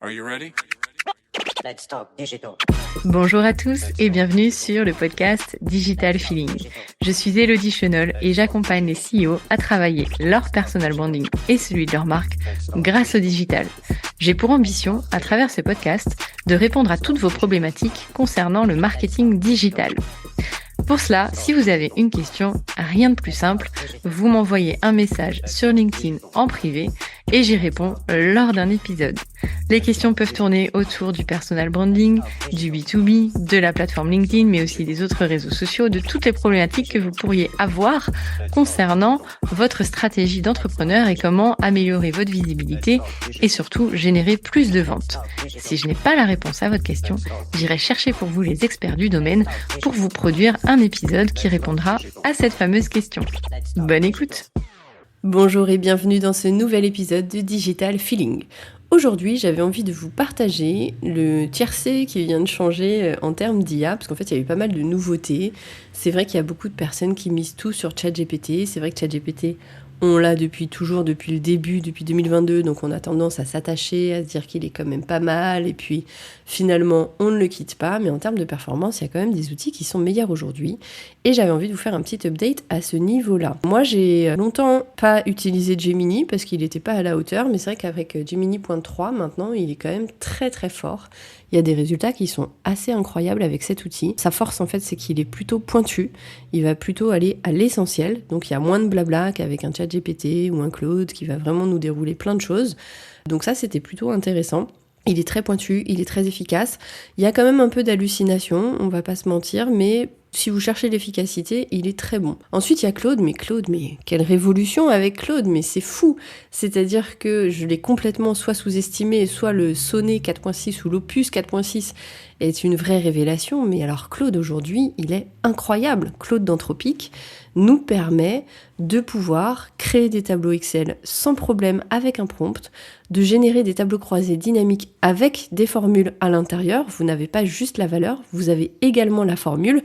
Are you ready? Let's talk digital. Bonjour à tous et bienvenue sur le podcast Digital Feeling. Je suis Elodie Chenol et j'accompagne les CEO à travailler leur personal branding et celui de leur marque grâce au digital. J'ai pour ambition, à travers ce podcast, de répondre à toutes vos problématiques concernant le marketing digital. Pour cela, si vous avez une question, rien de plus simple, vous m'envoyez un message sur LinkedIn en privé et j'y réponds lors d'un épisode. Les questions peuvent tourner autour du personal branding, du B2B, de la plateforme LinkedIn, mais aussi des autres réseaux sociaux, de toutes les problématiques que vous pourriez avoir concernant votre stratégie d'entrepreneur et comment améliorer votre visibilité et surtout générer plus de ventes. Si je n'ai pas la réponse à votre question, j'irai chercher pour vous les experts du domaine pour vous produire un épisode qui répondra à cette fameuse question. Bonne écoute! Bonjour et bienvenue dans ce nouvel épisode de Digital Feeling. Aujourd'hui, j'avais envie de vous partager le tiercé qui vient de changer en termes d'IA, parce qu'en fait, il y a eu pas mal de nouveautés. C'est vrai qu'il y a beaucoup de personnes qui misent tout sur ChatGPT. C'est vrai que ChatGPT, on l'a depuis le début, depuis 2022, donc on a tendance à s'attacher, à se dire qu'il est quand même pas mal, et puis finalement, on ne le quitte pas, mais en termes de performance, il y a quand même des outils qui sont meilleurs aujourd'hui, et j'avais envie de vous faire un petit update à ce niveau-là. Moi, j'ai longtemps pas utilisé Gemini, parce qu'il n'était pas à la hauteur, mais c'est vrai qu'avec Gemini.3, maintenant, il est quand même très très fort. Il y a des résultats qui sont assez incroyables avec cet outil. Sa force, en fait, c'est qu'il est plutôt pointu. Il va plutôt aller à l'essentiel. Donc, il y a moins de blabla qu'avec un ChatGPT ou un Claude qui va vraiment nous dérouler plein de choses. Donc ça, c'était plutôt intéressant. Il est très pointu, il est très efficace. Il y a quand même un peu d'hallucination, on va pas se mentir, mais si vous cherchez l'efficacité, il est très bon. Ensuite, il y a Claude, mais quelle révolution avec Claude, mais c'est fou. C'est-à-dire que je l'ai complètement soit sous-estimé, soit le Sonnet 4.6 ou l'Opus 4.6 est une vraie révélation, mais alors Claude aujourd'hui, il est incroyable. Claude d'Anthropic nous permet de pouvoir créer des tableaux Excel sans problème avec un prompt, de générer des tableaux croisés dynamiques avec des formules à l'intérieur. Vous n'avez pas juste la valeur, vous avez également la formule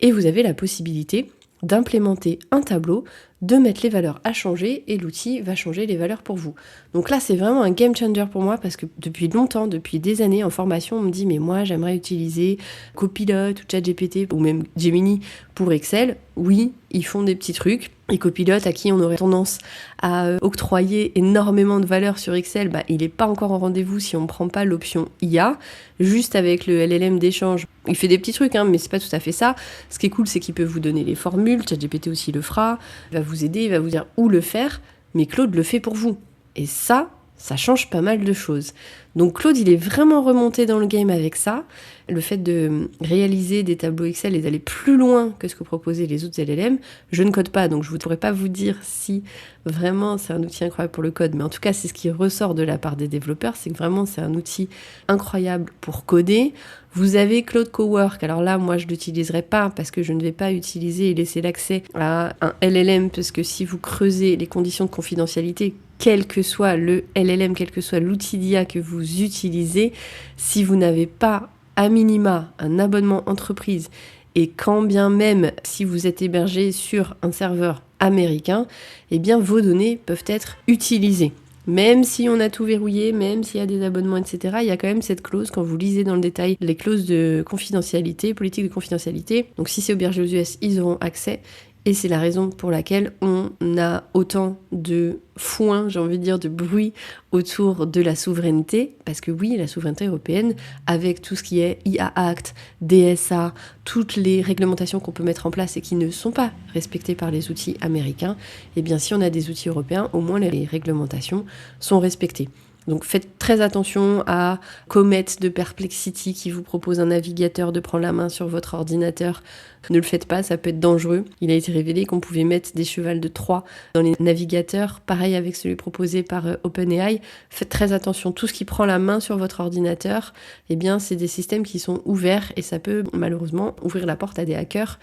et vous avez la possibilité d'implémenter un tableau, de mettre les valeurs à changer et l'outil va changer les valeurs pour vous. Donc là, c'est vraiment un game changer pour moi parce que depuis longtemps, depuis des années en formation, on me dit mais moi j'aimerais utiliser Copilot ou ChatGPT ou même Gemini pour Excel. Oui, ils font des petits trucs. Et Copilot, à qui on aurait tendance à octroyer énormément de valeur sur Excel, il n'est pas encore en rendez-vous si on ne prend pas l'option IA. Juste avec le LLM d'échange, il fait des petits trucs, mais c'est pas tout à fait ça. Ce qui est cool, c'est qu'il peut vous donner les formules, ChatGPT aussi le fera, il va vous aider, il va vous dire où le faire, mais Claude le fait pour vous. Et ça change pas mal de choses. Donc Claude, il est vraiment remonté dans le game avec ça. Le fait de réaliser des tableaux Excel et d'aller plus loin que ce que proposaient les autres LLM, je ne code pas, donc je ne pourrais pas vous dire si vraiment c'est un outil incroyable pour le code, mais en tout cas, c'est ce qui ressort de la part des développeurs, c'est que vraiment c'est un outil incroyable pour coder. Vous avez Claude Cowork, alors là, moi, je ne l'utiliserai pas parce que je ne vais pas utiliser et laisser l'accès à un LLM, parce que si vous creusez les conditions de confidentialité, quel que soit le LLM, quel que soit l'outil d'IA que vous utilisez, si vous n'avez pas à minima un abonnement entreprise et quand bien même si vous êtes hébergé sur un serveur américain, eh bien vos données peuvent être utilisées. Même si on a tout verrouillé, même s'il y a des abonnements, etc., il y a quand même cette clause, quand vous lisez dans le détail les clauses de confidentialité, politique de confidentialité. Donc si c'est hébergé aux US, ils auront accès. Et c'est la raison pour laquelle on a autant de foin, j'ai envie de dire, de bruit autour de la souveraineté. Parce que oui, la souveraineté européenne, avec tout ce qui est IA Act, DSA, toutes les réglementations qu'on peut mettre en place et qui ne sont pas respectées par les outils américains, eh bien si on a des outils européens, au moins les réglementations sont respectées. Donc faites très attention à Comet de Perplexity qui vous propose un navigateur de prendre la main sur votre ordinateur. Ne le faites pas, ça peut être dangereux. Il a été révélé qu'on pouvait mettre des chevals de Troie dans les navigateurs, pareil avec celui proposé par OpenAI. Faites très attention, tout ce qui prend la main sur votre ordinateur, eh bien c'est des systèmes qui sont ouverts et ça peut malheureusement ouvrir la porte à des hackers.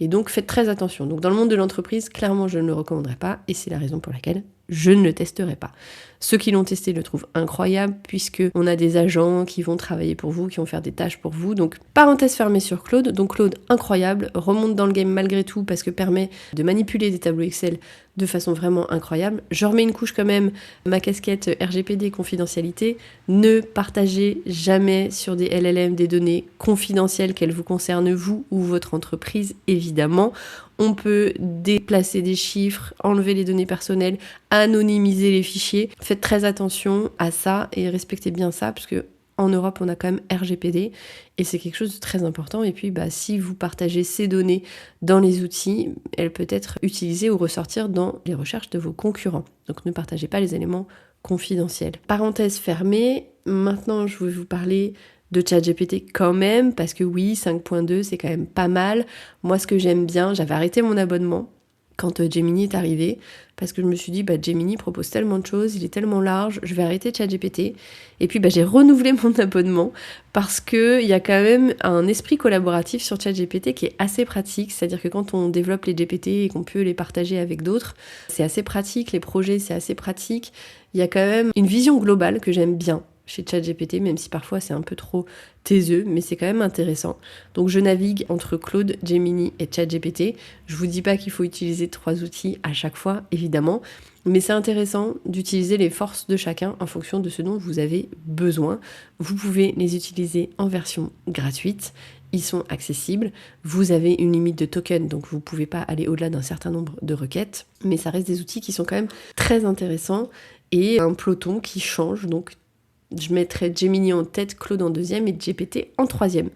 Et donc faites très attention. Donc dans le monde de l'entreprise, clairement je ne le recommanderais pas et c'est la raison pour laquelle je ne le testerai pas. Ceux qui l'ont testé le trouvent incroyable puisque on a des agents qui vont travailler pour vous, qui vont faire des tâches pour vous. Donc parenthèse fermée sur Claude. Donc Claude, incroyable. incroyable, remonte dans le game malgré tout parce que permet de manipuler des tableaux Excel de façon vraiment incroyable. Je remets une couche quand même, ma casquette RGPD confidentialité. Ne partagez jamais sur des LLM des données confidentielles qu'elles vous concernent vous ou votre entreprise, évidemment. On peut déplacer des chiffres, enlever les données personnelles, anonymiser les fichiers. Faites très attention à ça et respectez bien ça parce que en Europe, on a quand même RGPD et c'est quelque chose de très important. Et puis, si vous partagez ces données dans les outils, elles peuvent être utilisées ou ressortir dans les recherches de vos concurrents. Donc, ne partagez pas les éléments confidentiels. Parenthèse fermée, maintenant, je vais vous parler de ChatGPT quand même, parce que oui, 5.2, c'est quand même pas mal. Moi, ce que j'aime bien, j'avais arrêté mon abonnement quand Gemini est arrivé, parce que je me suis dit, Gemini propose tellement de choses, il est tellement large, je vais arrêter ChatGPT. Et puis, j'ai renouvelé mon abonnement, parce qu'il y a quand même un esprit collaboratif sur ChatGPT qui est assez pratique, c'est-à-dire que quand on développe les GPT et qu'on peut les partager avec d'autres, c'est assez pratique, les projets, c'est assez pratique. Il y a quand même une vision globale que j'aime bien chez ChatGPT, même si parfois c'est un peu trop taiseux, mais c'est quand même intéressant. Donc je navigue entre Claude, Gemini et ChatGPT. Je vous dis pas qu'il faut utiliser 3 outils à chaque fois, évidemment, mais c'est intéressant d'utiliser les forces de chacun en fonction de ce dont vous avez besoin. Vous pouvez les utiliser en version gratuite. Ils sont accessibles, vous avez une limite de tokens, donc vous ne pouvez pas aller au-delà d'un certain nombre de requêtes, mais ça reste des outils qui sont quand même très intéressants et un peloton qui change, donc je mettrais Gemini en tête, Claude en deuxième et GPT en troisième.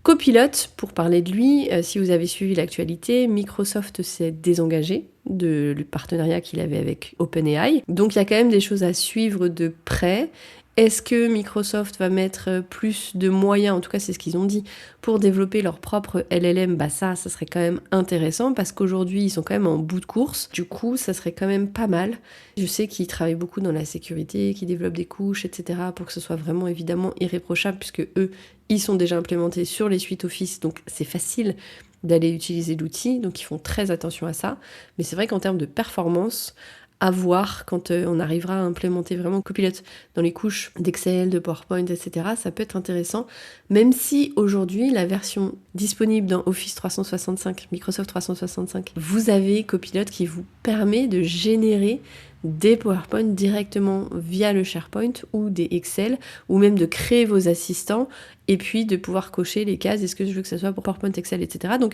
Copilot, pour parler de lui, si vous avez suivi l'actualité, Microsoft s'est désengagé du partenariat qu'il avait avec OpenAI. Donc il y a quand même des choses à suivre de près. Est-ce que Microsoft va mettre plus de moyens, en tout cas c'est ce qu'ils ont dit, pour développer leur propre LLM? Ça serait quand même intéressant parce qu'aujourd'hui ils sont quand même en bout de course. Du coup, ça serait quand même pas mal. Je sais qu'ils travaillent beaucoup dans la sécurité, qu'ils développent des couches, etc. pour que ce soit vraiment évidemment irréprochable puisque eux, ils sont déjà implémentés sur les suites Office, donc c'est facile d'aller utiliser l'outil, donc ils font très attention à ça. Mais c'est vrai qu'en termes de performance, à voir quand on arrivera à implémenter vraiment Copilot dans les couches d'Excel, de PowerPoint, etc. Ça peut être intéressant, même si aujourd'hui, la version disponible dans Office 365, Microsoft 365, vous avez Copilot qui vous permet de générer des PowerPoint directement via le SharePoint ou des Excel, ou même de créer vos assistants, et puis de pouvoir cocher les cases, est-ce que je veux que ça soit pour PowerPoint, Excel, etc. Donc,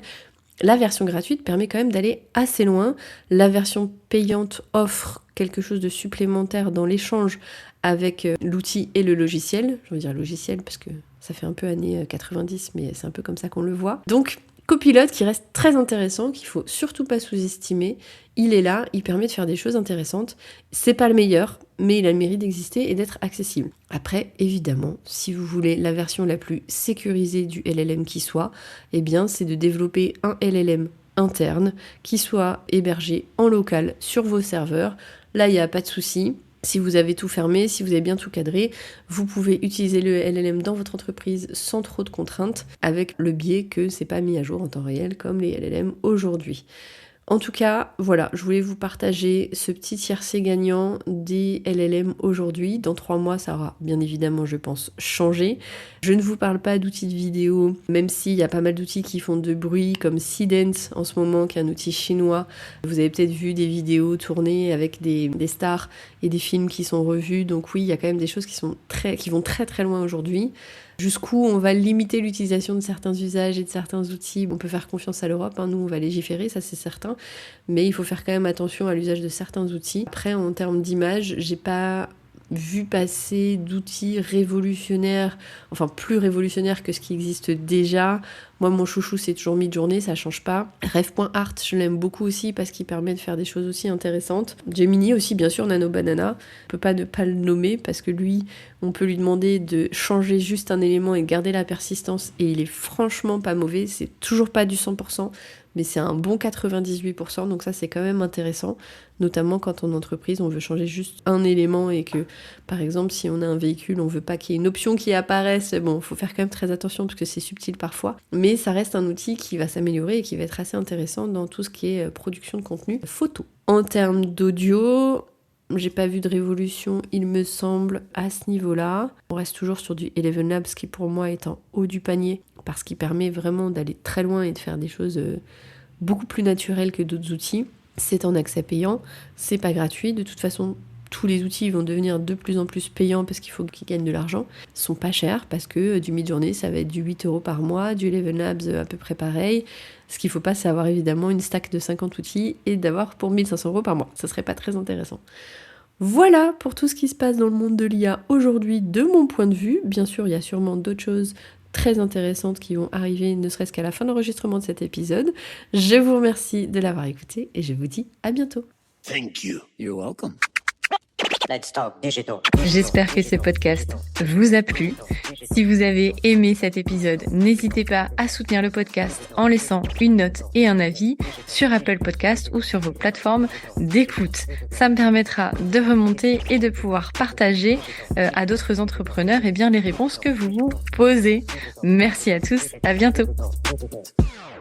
la version gratuite permet quand même d'aller assez loin. La version payante offre quelque chose de supplémentaire dans l'échange avec l'outil et le logiciel. Je veux dire logiciel parce que ça fait un peu années 90, mais c'est un peu comme ça qu'on le voit. Donc, Copilot qui reste très intéressant, qu'il faut surtout pas sous-estimer. Il est là, il permet de faire des choses intéressantes. C'est pas le meilleur, mais il a le mérite d'exister et d'être accessible. Après, évidemment, si vous voulez la version la plus sécurisée du LLM qui soit, eh bien, c'est de développer un LLM interne qui soit hébergé en local sur vos serveurs. Là, il n'y a pas de souci. Si vous avez tout fermé, si vous avez bien tout cadré, vous pouvez utiliser le LLM dans votre entreprise sans trop de contraintes, avec le biais que c'est pas mis à jour en temps réel comme les LLM aujourd'hui. En tout cas, voilà, je voulais vous partager ce petit tiercé gagnant des LLM aujourd'hui. Dans 3 mois, ça aura bien évidemment, je pense, changé. Je ne vous parle pas d'outils de vidéo, même s'il y a pas mal d'outils qui font de bruit, comme Seedance en ce moment, qui est un outil chinois. Vous avez peut-être vu des vidéos tournées avec des stars et des films qui sont revus. Donc oui, il y a quand même des choses qui vont très très loin aujourd'hui. Jusqu'où on va limiter l'utilisation de certains usages et de certains outils. On peut faire confiance à l'Europe, nous on va légiférer, ça c'est certain, mais il faut faire quand même attention à l'usage de certains outils. Après, en termes d'image, j'ai pas vu passer d'outils révolutionnaires, enfin plus révolutionnaires que ce qui existe déjà. Moi, mon chouchou, c'est toujours Midjourney, ça change pas. Ref.art, je l'aime beaucoup aussi parce qu'il permet de faire des choses aussi intéressantes. Gemini aussi, bien sûr, Nano Banana. On peut pas ne pas le nommer parce que lui, on peut lui demander de changer juste un élément et de garder la persistance et il est franchement pas mauvais. C'est toujours pas du 100%, mais c'est un bon 98%, donc ça c'est quand même intéressant, notamment quand en entreprise on veut changer juste un élément et que, par exemple, si on a un véhicule, on veut pas qu'il y ait une option qui apparaisse, bon, faut faire quand même très attention parce que c'est subtil parfois, mais ça reste un outil qui va s'améliorer et qui va être assez intéressant dans tout ce qui est production de contenu photo. En termes d'audio, J'ai pas vu de révolution, il me semble, à ce niveau-là. On reste toujours sur du Eleven Labs qui pour moi est en haut du panier parce qu'il permet vraiment d'aller très loin et de faire des choses beaucoup plus naturelles que d'autres outils. C'est en accès payant, c'est pas gratuit. De toute façon, tous les outils vont devenir de plus en plus payants parce qu'il faut qu'ils gagnent de l'argent. Ils sont pas chers parce que du Midjourney, ça va être du 8 € par mois, du Eleven Labs à peu près pareil. Ce qu'il faut pas, c'est avoir évidemment une stack de 50 outils et d'avoir pour 1 500 € par mois. Ça serait pas très intéressant. Voilà pour tout ce qui se passe dans le monde de l'IA aujourd'hui de mon point de vue. Bien sûr, il y a sûrement d'autres choses très intéressantes qui vont arriver, ne serait-ce qu'à la fin de l'enregistrement de cet épisode. Je vous remercie de l'avoir écouté et je vous dis à bientôt. Thank you. You're welcome. Let's talk digital. J'espère que ce podcast vous a plu. Si vous avez aimé cet épisode, n'hésitez pas à soutenir le podcast en laissant une note et un avis sur Apple Podcast ou sur vos plateformes d'écoute. Ça me permettra de remonter et de pouvoir partager à d'autres entrepreneurs les réponses que vous vous posez. Merci à tous, à bientôt. Digital.